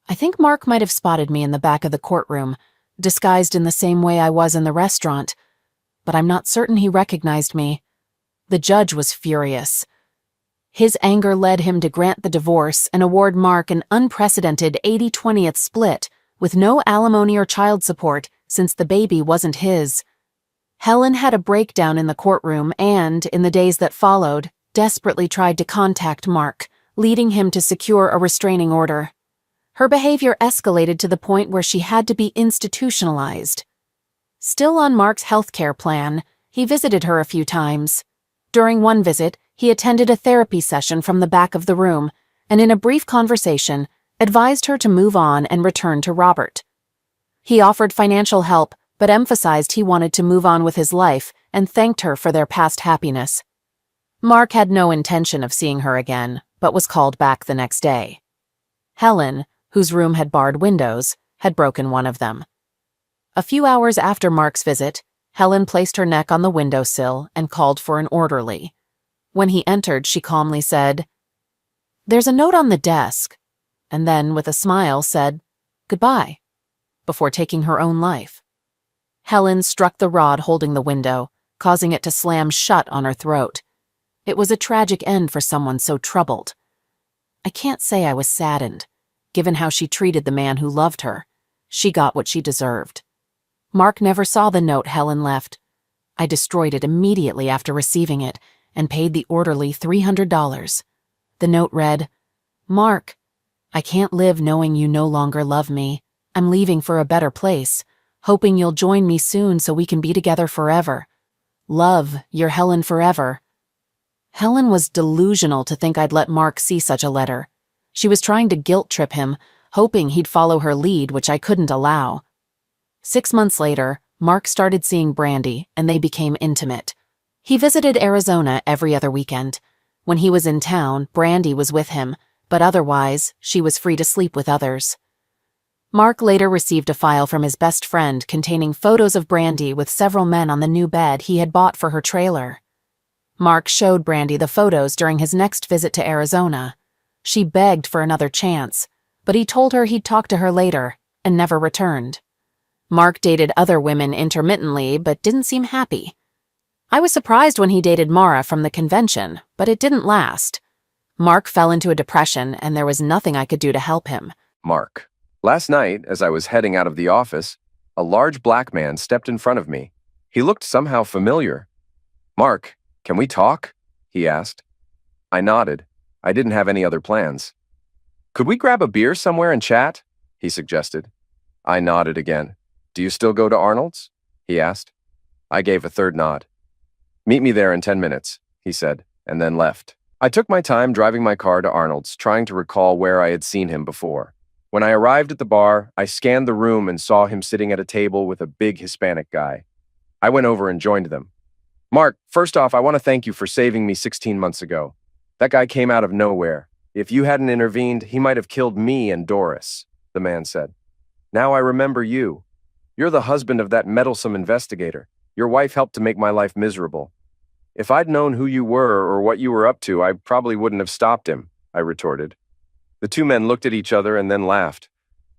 I think Mark might have spotted me in the back of the courtroom, disguised in the same way I was in the restaurant, but I'm not certain he recognized me. The judge was furious. His anger led him to grant the divorce and award Mark an unprecedented 80/20th split, with no alimony or child support since the baby wasn't his. Helen had a breakdown in the courtroom and, in the days that followed, desperately tried to contact Mark, leading him to secure a restraining order. Her behavior escalated to the point where she had to be institutionalized. Still on Mark's healthcare plan, he visited her a few times. During one visit, he attended a therapy session from the back of the room, and in a brief conversation, advised her to move on and return to Robert. He offered financial help, but emphasized he wanted to move on with his life and thanked her for their past happiness. Mark had no intention of seeing her again, but was called back the next day. Helen, whose room had barred windows, had broken one of them. A few hours after Mark's visit, Helen placed her neck on the windowsill and called for an orderly. When he entered, she calmly said, "There's a note on the desk," and then, with a smile, said, "Goodbye," before taking her own life. Helen struck the rod holding the window, causing it to slam shut on her throat. It was a tragic end for someone so troubled. I can't say I was saddened. Given how she treated the man who loved her, she got what she deserved. Mark never saw the note Helen left. I destroyed it immediately after receiving it and paid the orderly $300. The note read, "Mark, I can't live knowing you no longer love me. I'm leaving for a better place, hoping you'll join me soon so we can be together forever. Love, your Helen forever." Helen was delusional to think I'd let Mark see such a letter. She was trying to guilt-trip him, hoping he'd follow her lead, which I couldn't allow. 6 months later, Mark started seeing Brandy, and they became intimate. He visited Arizona every other weekend. When he was in town, Brandy was with him, but otherwise, she was free to sleep with others. Mark later received a file from his best friend containing photos of Brandy with several men on the new bed he had bought for her trailer. Mark showed Brandy the photos during his next visit to Arizona. She begged for another chance, but he told her he'd talk to her later, and never returned. Mark dated other women intermittently, but didn't seem happy. I was surprised when he dated Mara from the convention, but it didn't last. Mark fell into a depression, and there was nothing I could do to help him. Mark. Last night, as I was heading out of the office, a large black man stepped in front of me. He looked somehow familiar. "Mark, can we talk?" he asked. I nodded. I didn't have any other plans. "Could we grab a beer somewhere and chat?" he suggested. I nodded again. "Do you still go to Arnold's?" he asked. I gave a third nod. "Meet me there in 10 minutes, he said, and then left. I took my time driving my car to Arnold's, trying to recall where I had seen him before. When I arrived at the bar, I scanned the room and saw him sitting at a table with a big Hispanic guy. I went over and joined them. "Mark, first off, I want to thank you for saving me 16 months ago. That guy came out of nowhere. If you hadn't intervened, he might have killed me and Doris," the man said. "Now I remember you. You're the husband of that meddlesome investigator. Your wife helped to make my life miserable. If I'd known who you were or what you were up to, I probably wouldn't have stopped him," I retorted. The two men looked at each other and then laughed.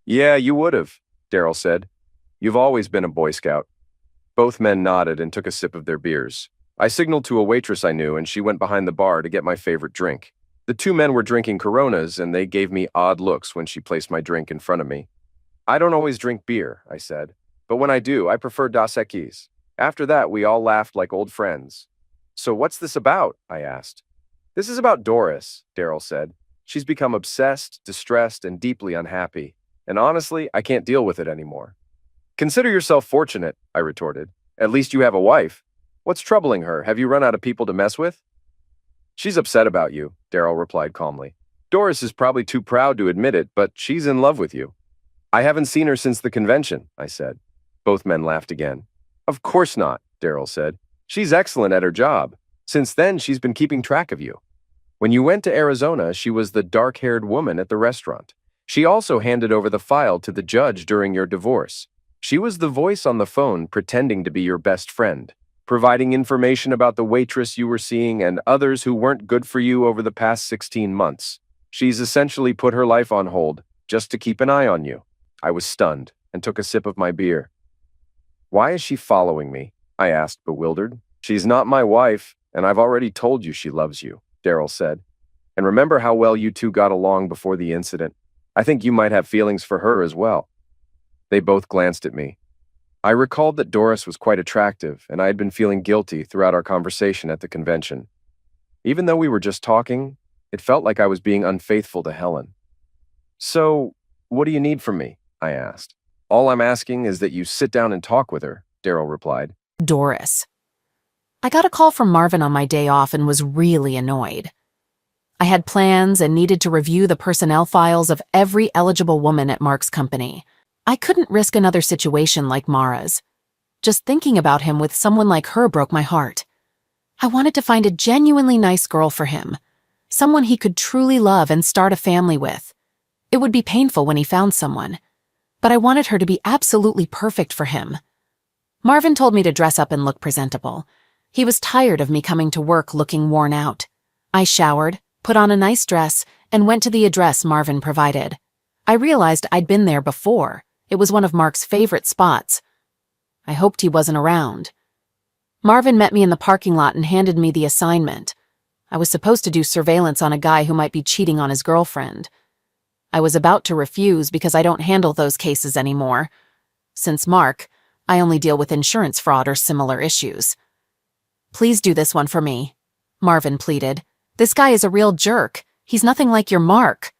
"Yeah, you would have," Daryl said. "You've always been a Boy Scout." Both men nodded and took a sip of their beers. I signaled to a waitress I knew, and she went behind the bar to get my favorite drink. The two men were drinking Coronas, and they gave me odd looks when she placed my drink in front of me. "I don't always drink beer," I said, "but when I do, I prefer Dos Equis." After that, we all laughed like old friends. "So what's this about?" I asked. "This is about Doris," Daryl said. "She's become obsessed, distressed, and deeply unhappy. And honestly, I can't deal with it anymore." "Consider yourself fortunate," I retorted. "At least you have a wife. What's troubling her? Have you run out of people to mess with?" "She's upset about you," Daryl replied calmly. "Doris is probably too proud to admit it, but she's in love with you." "I haven't seen her since the convention," I said. Both men laughed again. "Of course not," Daryl said. "She's excellent at her job. Since then, she's been keeping track of you. When you went to Arizona, she was the dark-haired woman at the restaurant. She also handed over the file to the judge during your divorce. She was the voice on the phone pretending to be your best friend, providing information about the waitress you were seeing and others who weren't good for you over the past 16 months. She's essentially put her life on hold just to keep an eye on you." I was stunned. and took a sip of my beer. Why is she following me? I asked, bewildered. She's not my wife, and I've already told you she loves you, Daryl said. And remember how well you two got along before the incident? I think you might have feelings for her as well. They both glanced at me. I recalled that Doris was quite attractive, and I had been feeling guilty throughout our conversation at the convention. Even though we were just talking, it felt like I was being unfaithful to Helen. So, what do you need from me? I asked. All I'm asking is that you sit down and talk with her, Daryl replied. Doris. I got a call from Marvin on my day off and was really annoyed. I had plans and needed to review the personnel files of every eligible woman at Mark's company. I couldn't risk another situation like Mara's. Just thinking about him with someone like her broke my heart. I wanted to find a genuinely nice girl for him, someone he could truly love and start a family with. It would be painful when he found someone, but I wanted her to be absolutely perfect for him. Marvin told me to dress up and look presentable. He was tired of me coming to work looking worn out. I showered, put on a nice dress, and went to the address Marvin provided. I realized I'd been there before. It was one of Mark's favorite spots. I hoped he wasn't around. Marvin met me in the parking lot and handed me the assignment. I was supposed to do surveillance on a guy who might be cheating on his girlfriend. I was about to refuse because I don't handle those cases anymore. Since Mark, I only deal with insurance fraud or similar issues. Please do this one for me, Marvin pleaded. This guy is a real jerk. He's nothing like your Mark.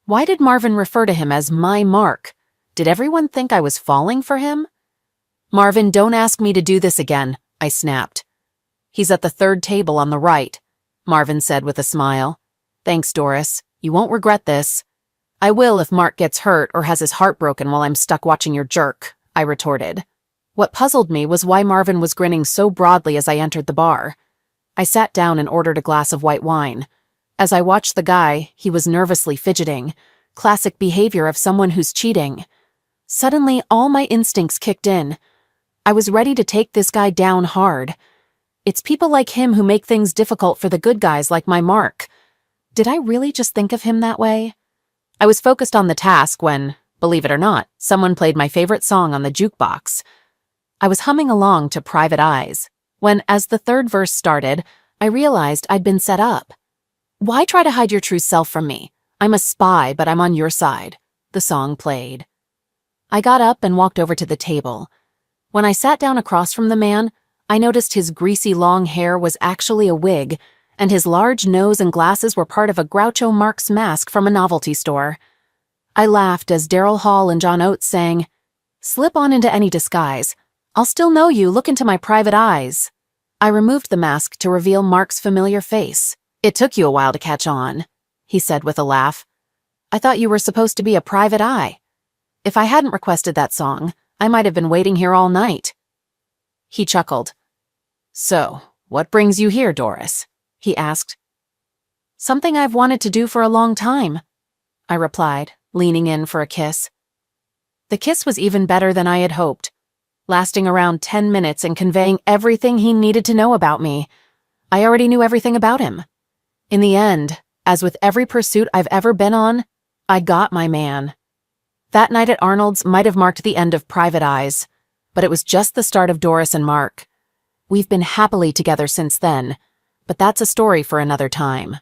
Why did Marvin refer to him as my Mark? Did everyone think I was falling for him? Marvin, don't ask me to do this again, I snapped. He's at the third table on the right, Marvin said with a smile. Thanks, Doris. You won't regret this. I will if Mark gets hurt or has his heart broken while I'm stuck watching your jerk, I retorted. What puzzled me was why Marvin was grinning so broadly as I entered the bar. I sat down and ordered a glass of white wine. As I watched the guy, he was nervously fidgeting, classic behavior of someone who's cheating. Suddenly, all my instincts kicked in. I was ready to take this guy down hard. It's people like him who make things difficult for the good guys like my Mark. Did I really just think of him that way? I was focused on the task when, believe it or not, someone played my favorite song on the jukebox. I was humming along to Private Eyes, when, as the third verse started, I realized I'd been set up. Why try to hide your true self from me? I'm a spy, but I'm on your side. The song played. I got up and walked over to the table. When I sat down across from the man, I noticed his greasy long hair was actually a wig, and his large nose and glasses were part of a Groucho Marx mask from a novelty store. I laughed as Daryl Hall and John Oates sang, "Slip on into any disguise. I'll still know you, look into my private eyes." I removed the mask to reveal Mark's familiar face. "It took you a while to catch on," he said with a laugh. "I thought you were supposed to be a private eye. If I hadn't requested that song, I might have been waiting here all night." He chuckled. "So, what brings you here, Doris?" he asked. "Something I've wanted to do for a long time," I replied, leaning in for a kiss. The kiss was even better than I had hoped, lasting around 10 minutes and conveying everything he needed to know about me. I already knew everything about him. In the end, as with every pursuit I've ever been on, I got my man. That night at Arnold's might have marked the end of Private Eyes, but it was just the start of Doris and Mark. We've been happily together since then, but that's a story for another time.